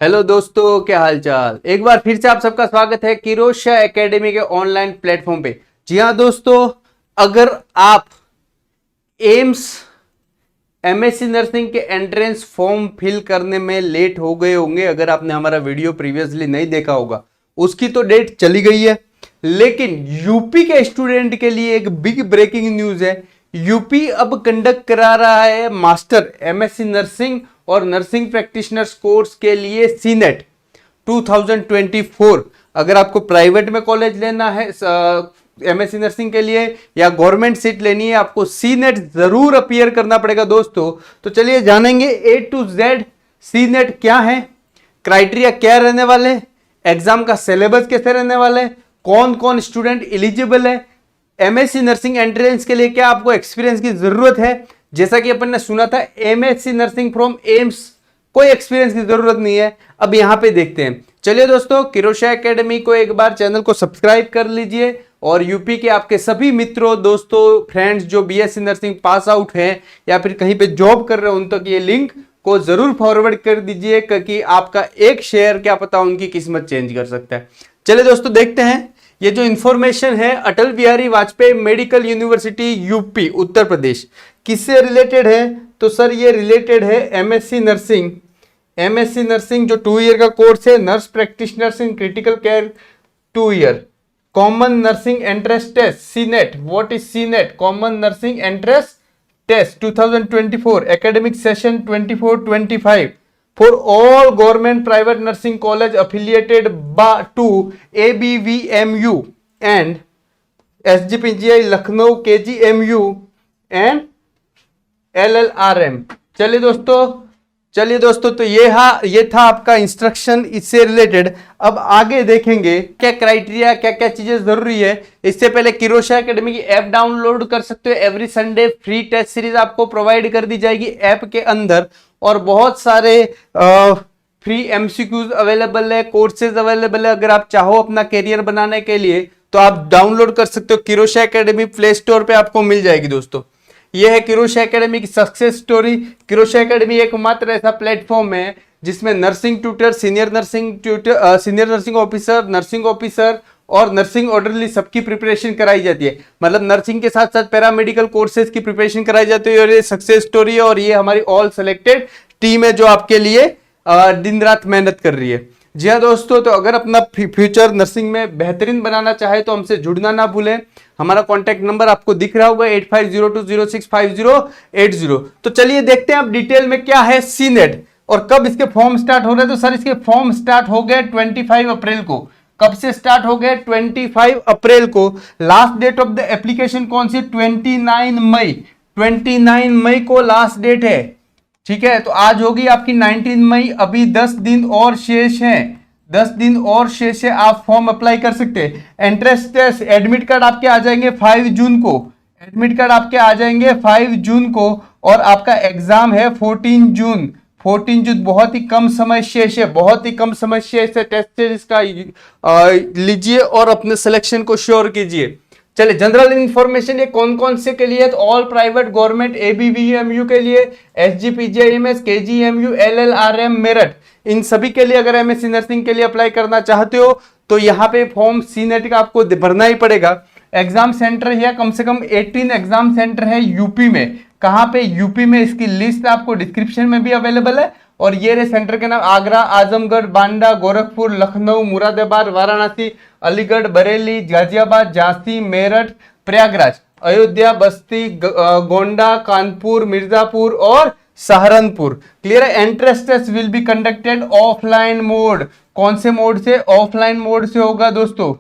Hello दोस्तों, क्या हाल चाल। एक बार फिर से आप सबका स्वागत है किरोशा एकेडमी के ऑनलाइन प्लेटफॉर्म पे। जी हाँ दोस्तों, अगर आप एम्स एमएससी नर्सिंग के एंट्रेंस फॉर्म फिल करने में लेट हो गए होंगे, अगर आपने हमारा वीडियो प्रीवियसली नहीं देखा होगा, उसकी तो डेट चली गई है। लेकिन यूपी के स्टूडेंट के लिए एक बिग ब्रेकिंग न्यूज है। यूपी अब कंडक्ट करा रहा है मास्टर एमएससी नर्सिंग और नर्सिंग प्रैक्टिशनर्स कोर्स के लिए सीनेट 2024। अगर आपको प्राइवेट में कॉलेज लेना है एमएससी नर्सिंग के लिए या गवर्नमेंट सीट लेनी है, आपको सीनेट जरूर अपीयर करना पड़ेगा दोस्तों। तो चलिए जानेंगे ए टू जेड सीनेट क्या है, क्राइटेरिया क्या रहने वाले, एग्जाम का सिलेबस कैसे रहने वाले, कौन कौन स्टूडेंट एलिजिबल है, एमएससी नर्सिंग एंट्रेंस के लिए क्या आपको एक्सपीरियंस की जरूरत है। जैसा कि अपन ने सुना था एमएससी नर्सिंग फ्रॉम एम्स, कोई एक्सपीरियंस की जरूरत नहीं है। अब यहां पे देखते हैं। चलिए दोस्तों, किरोशा एकेडमी को एक बार चैनल को सब्सक्राइब कर लीजिए और यूपी के आपके सभी मित्रों, दोस्तों, फ्रेंड्स जो बीएससी नर्सिंग पास आउट हैं या फिर कहीं पे जॉब कर रहे हैं, उन तक ये लिंक को जरूर फॉरवर्ड कर दीजिए, क्योंकि आपका एक शेयर क्या पता उनकी किस्मत चेंज कर सकता है। चलिए दोस्तों देखते हैं। ये जो इंफॉर्मेशन है, Atal Bihari Vajpayee Medical University UP Uttar Pradesh, किससे रिलेटेड है? तो सर ये रिलेटेड है एमएससी नर्सिंग। एमएससी नर्सिंग जो 2 ईयर का कोर्स है, nurse practitioners in critical care 2 year, common nursing entrance test CNET. What is CNET? Common nursing entrance test 2024 academic session 24-25 for all government private nursing college affiliated to ABVMU and SGPGI Lucknow KGMU and LLRM। चलिए दोस्तों, तो ये था आपका instruction इससे related. अब आगे देखेंगे क्या क्राइटेरिया, क्या क्या चीजें जरूरी है। इससे पहले किरोशा एकेडमी की ऐप डाउनलोड कर सकते हो। Every Sunday free test series आपको प्रोवाइड कर दी जाएगी ऐप के अंदर, और बहुत सारे फ्री एमसीक्यूज अवेलेबल है, कोर्सेज अवेलेबल है। अगर आप चाहो अपना करियर बनाने के लिए तो आप डाउनलोड कर सकते हो। किरोशा एकेडमी प्ले स्टोर पे आपको मिल जाएगी दोस्तों। यह है किरोशा एकेडमी की सक्सेस स्टोरी। किरोशा एकेडमी एकमात्र ऐसा प्लेटफॉर्म है जिसमें nursing tutor, senior nursing officer, nursing officer और नर्सिंग ऑर्डरली सबकी प्रिपरेशन कराई जाती है। मतलब नर्सिंग के साथ साथ पैरामेडिकल कोर्सेज की प्रिपरेशन कराई जाती है। और ये सक्सेस स्टोरी है, और ये हमारी ऑल सेलेक्टेड टीम है जो आपके लिए दिन रात मेहनत कर रही है। जी हाँ दोस्तों, तो अगर अपना फ्यूचर नर्सिंग में बेहतरीन बनाना चाहे तो हमसे जुड़ना ना भूलें। हमारा कॉन्टैक्ट नंबर आपको दिख रहा होगा 8502065080। तो चलिए देखते हैं अब डिटेल में क्या है सीनेट और कब इसके फॉर्म स्टार्ट हो रहे हैं। तो सर इसके फॉर्म स्टार्ट हो गए 25 अप्रैल को। कब से स्टार्ट हो गए? 25 अप्रैल को। Last date of the application कौन सी? 29 मई। 29 मई को लास्ट डेट है, ठीक है। तो आज होगी आपकी 19 मई। अभी 10 दिन और शेष हैं, 10 दिन और शेष है, आप फॉर्म अप्लाई कर सकते हैं। एंट्रेंस टेस्ट, एडमिट कार्ड आपके आ जाएंगे 5 जून को। एडमिट कार्ड आपके आ जाएंगे 5 जून को, और आपका एग्जाम है 14 जून। 14 जून, बहुत ही कम समय शेष है, बहुत ही कम समय शेष है। टेस्ट सीरीज का लीजिए और अपने सिलेक्शन को श्योर कीजिए। चलिए जनरल इंफॉर्मेशन, ये कौन कौन से के लिए? तो ऑल प्राइवेट गवर्नमेंट, एबीवीएमयू के लिए, एसजीपीजीआईएमएस, केजीएमयू, एलएलआरएम, मेरठ, इन सभी के लिए अगर एमएससी नर्सिंग के लिए अप्लाई करना चाहते हो तो यहाँ पे फॉर्म सीनेट का आपको भरना ही पड़ेगा। एग्जाम सेंटर है कम से कम 18 एग्जाम सेंटर है यूपी में। कहाँ पे? यूपी में। इसकी लिस्ट आपको डिस्क्रिप्शन में भी अवेलेबल है। और ये रहे सेंटर के नाम: आगरा, आजमगढ़, बांदा, गोरखपुर, लखनऊ, मुरादाबाद, वाराणसी, अलीगढ़, बरेली, गाजियाबाद, झांसी, मेरठ, प्रयागराज, अयोध्या, बस्ती, गोंडा, कानपुर, मिर्जापुर और सहारनपुर। क्लियर है। Entrance test will be conducted offline mode. कौन से मोड से? ऑफलाइन मोड से होगा दोस्तों।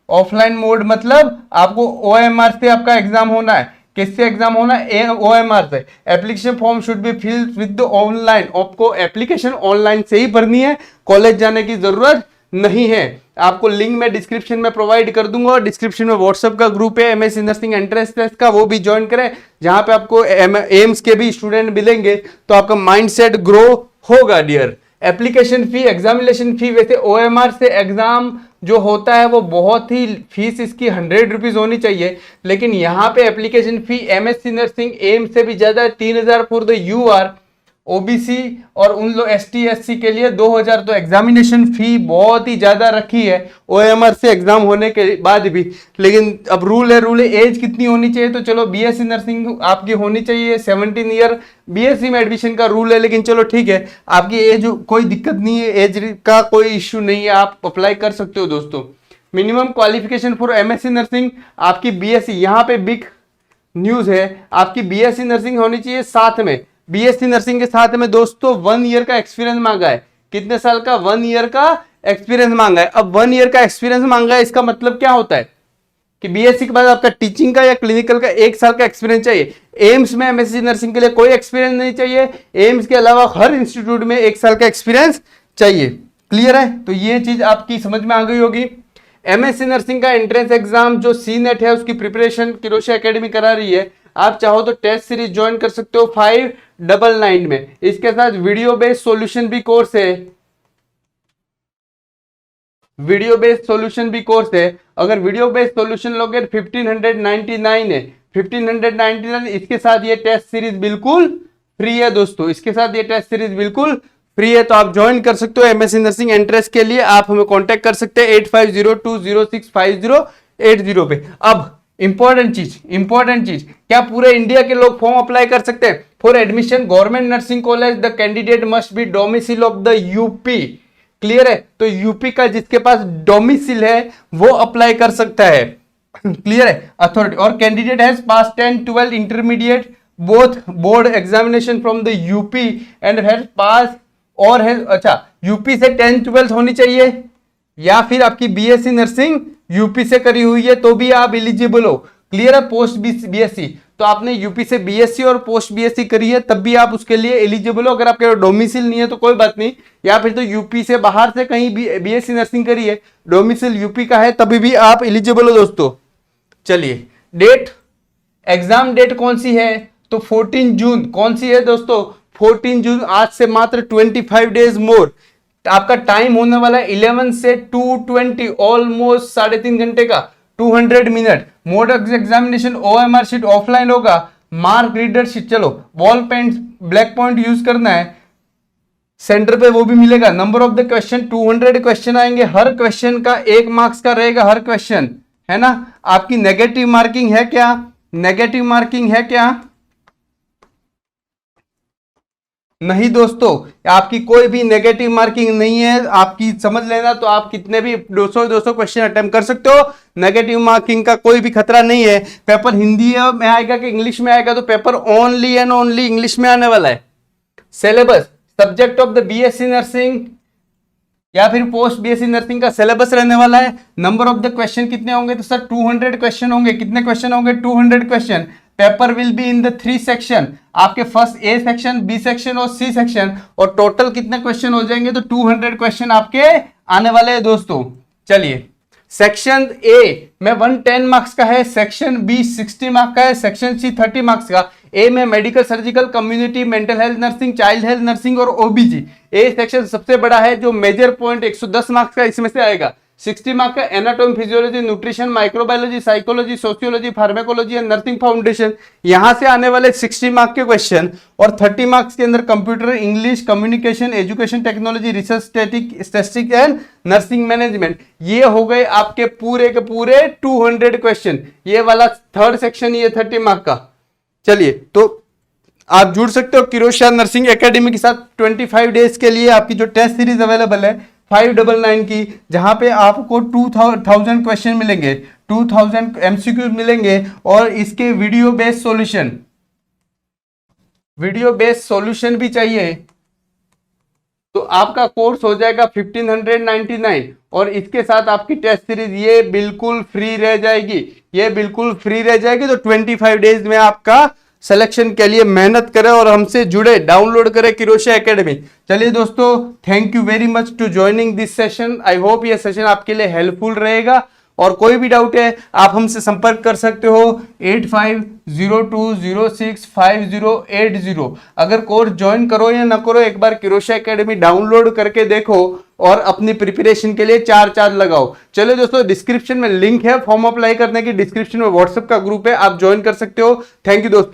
ऑफलाइन मोड मतलब आपको ओएमआर से आपका एग्जाम होना है। किससे एग्जाम होना है? ओएमआर से। Application form should be filled with online. आपको एप्लीकेशन ऑनलाइन से ही भरनी है, कॉलेज जाने की जरूरत नहीं है। आपको लिंक मैं डिस्क्रिप्शन में प्रोवाइड कर दूंगा, और डिस्क्रिप्शन में व्हाट्सएप का ग्रुप है एमएससी नर्सिंग एंट्रेंस टेस्ट का, वो भी ज्वाइन करें, जहां पे आपको एम्स के भी स्टूडेंट मिलेंगे, तो आपका माइंडसेट ग्रो होगा dear. Application fee, examination fee, वैसे ओएमआर से एग्जाम जो होता है वो बहुत ही फीस इसकी 100 रुपीज होनी चाहिए, लेकिन यहाँ पे application fee MSc nursing M से भी ज्यादा 3000 फॉर द यूआर ओबीसी और उन लोग एसटी एससी के लिए 2000। तो एग्जामिनेशन फी बहुत ही ज्यादा रखी है ओएमआर से एग्जाम होने के बाद भी। लेकिन अब रूल है एज कितनी होनी चाहिए, तो चलो बीएससी नर्सिंग आपकी होनी चाहिए 17 ईयर, बीएससी में एडमिशन का रूल है। लेकिन चलो ठीक है, आपकी एज कोई दिक्कत नहीं है, एज का कोई इश्यू नहीं है, आप अप्लाई कर सकते हो दोस्तों। Minimum qualification for MSc nursing आपकी बीएससी, यहाँ पे बिग न्यूज है, आपकी बीएससी नर्सिंग होनी चाहिए। साथ में बीएससी नर्सिंग के साथ में दोस्तों 1 ईयर का एक्सपीरियंस मांगा है। कितने साल का? 1 ईयर का एक्सपीरियंस मांगा है। अब 1 ईयर का एक्सपीरियंस मांगा है, इसका मतलब क्या होता है कि बीएससी के बाद आपका टीचिंग का या क्लिनिकल का 1 साल का एक्सपीरियंस चाहिए। एम्स में एमएससी नर्सिंग के लिए कोई एक्सपीरियंस नहीं चाहिए, एम्स के अलावा हर इंस्टीट्यूट में 1 साल का एक्सपीरियंस चाहिए। क्लियर है? तो ये चीज आपकी समझ में आ गई होगी। एमएससी नर्सिंग का एंट्रेंस एग्जाम जो सीनेट है उसकी प्रिपरेशन किरोशिया एकेडमी करा रही है। आप चाहो तो टेस्ट सीरीज ज्वाइन कर सकते हो 599 में। इसके साथ वीडियो बेस्ड सॉल्यूशन भी कोर्स है, वीडियो बेस्ड सॉल्यूशन भी कोर्स है। अगर वीडियो बेस्ड सॉल्यूशन लोगे 1599 है, 1599। इसके साथ ये टेस्ट सीरीज बिल्कुल फ्री है दोस्तों, इसके साथ ये टेस्ट सीरीज बिल्कुल फ्री है। तो आप ज्वाइन कर सकते हो एमएससी नर्सिंग। एंट्रेंस के लिए आप हमें कांटेक्ट कर सकते हैं 8502065080 पे। अब इंपॉर्टेंट चीज, क्या पूरे इंडिया के लोग फॉर्म अप्लाई कर सकते हैं? For admission government nursing college the candidate must be domicile of the UP. Clear है? तो यूपी का जिसके पास डोमिसाइल है वो अप्लाई कर सकता है। क्लियर है? अथॉरिटी और candidate has pass 10, 12 intermediate both board examination from the UP and has pass और है, अच्छा यूपी से 10, 12 होनी चाहिए, या फिर आपकी बीएससी नर्सिंग यूपी से करी हुई है तो भी आप एलिजिबल हो। क्लियर है? पोस्ट बीएससी, तो आपने यूपी से बीएससी और पोस्ट बीएससी करी है तब भी आप उसके लिए एलिजिबल हो। अगर आपके डोमिसाइल नहीं है तो कोई बात नहीं, या फिर तो यूपी से बाहर से कहीं भी बीएससी नर्सिंग करी है, डोमिसाइल यूपी का है तभी भी आप एलिजिबल हो दोस्तों। चलिए डेट, एग्जाम डेट कौन सी है? तो 14 जून। कौन सी है दोस्तों? 14 जून। आज से मात्र 25 डेज मोर। आपका टाइम होने वाला है 11 से 2:20, ऑलमोस्ट 3.5 घंटे का, 200 minute. Mode examination OMR sheet offline होगा, मार्क रीडर शीट, चलो ball pen black point use करना है, सेंटर पे वो भी मिलेगा। Number of the question 200 question आएंगे, हर क्वेश्चन का 1 मार्क्स का रहेगा, हर क्वेश्चन है ना। आपकी नेगेटिव मार्किंग है क्या? नेगेटिव मार्किंग है क्या? नहीं दोस्तों, आपकी कोई भी नेगेटिव मार्किंग नहीं है। आपकी समझ लेना, तो आप कितने भी 200 क्वेश्चन अटेम्प्ट कर सकते हो, नेगेटिव मार्किंग का कोई भी खतरा नहीं है। पेपर हिंदी में आएगा कि इंग्लिश में आएगा? तो paper only and only English में आने वाला है। Syllabus, subject of the BSc nursing या फिर पोस्ट बीएससी नर्सिंग का सिलेबस रहने वाला है। नंबर ऑफ द क्वेश्चन कितने होंगे? तो सर 200 क्वेश्चन होंगे। कितने क्वेश्चन होंगे? 200 question. Paper will be in the 3 section, आपके first A section, B section और सी सेक्शन। और टोटल कितने क्वेश्चन हो जाएंगे? तो 200 क्वेश्चन आपके आने वाले हैं दोस्तों। चलिए, सेक्शन ए में 110 मार्क्स का है, सेक्शन बी 60 मार्क्स का है, सेक्शन सी 30 मार्क्स का। ए में medical, surgical, community, mental health nursing, child health nursing और ओबीजी। ए सेक्शन सबसे बड़ा है, जो मेजर पॉइंट 110 मार्क्स का इसमें से आएगा। 60 मार्क्स का anatomy, physiology, nutrition, microbiology, psychology, sociology, pharmacology and nursing foundation. यहां से आने वाले 60 मार्क्स के क्वेश्चन, और 30 मार्क्स के अंदर computer, English, communication, education technology, research, statistics and nursing management. ये हो गए आपके पूरे के पूरे 200 क्वेश्चन। ये वाला थर्ड सेक्शन, ये 30 मार्क्स का। चलिए, तो आप जुड़ सकते हो किरोशिया नर्सिंग एकेडमी के साथ 25 डेज के लिए। आपकी जो टेस्ट सीरीज अवेलेबल है 599 की, जहां पे आपको 2000 क्वेश्चन मिलेंगे, 2000 एमसीक्यू मिलेंगे, और इसके वीडियो बेस्ड सॉल्यूशन भी चाहिए तो आपका कोर्स हो जाएगा 1599। और इसके साथ आपकी टेस्ट सीरीज ये बिल्कुल फ्री रह जाएगी, ये बिल्कुल फ्री रह जाएगी। तो 25 डेज में आपका सिलेक्शन के लिए मेहनत करें और हमसे जुड़े, डाउनलोड करें किरोशिया एकेडमी। चलिए दोस्तों, thank you very much to joining this session. I hope ये सेशन आपके लिए हेल्पफुल रहेगा। और कोई भी डाउट है आप हमसे संपर्क कर सकते हो 8502065080। अगर कोर्स ज्वाइन करो या ना करो, एक बार किरोशिया एकेडमी डाउनलोड करके देखो और अपनी प्रिपरेशन के लिए 4 लगाओ। चलो दोस्तों, डिस्क्रिप्शन में लिंक है फॉर्म अप्लाई करने की, डिस्क्रिप्शन में व्हाट्सएप का ग्रुप है, आप ज्वाइन कर सकते हो। थैंक यू दोस्तों।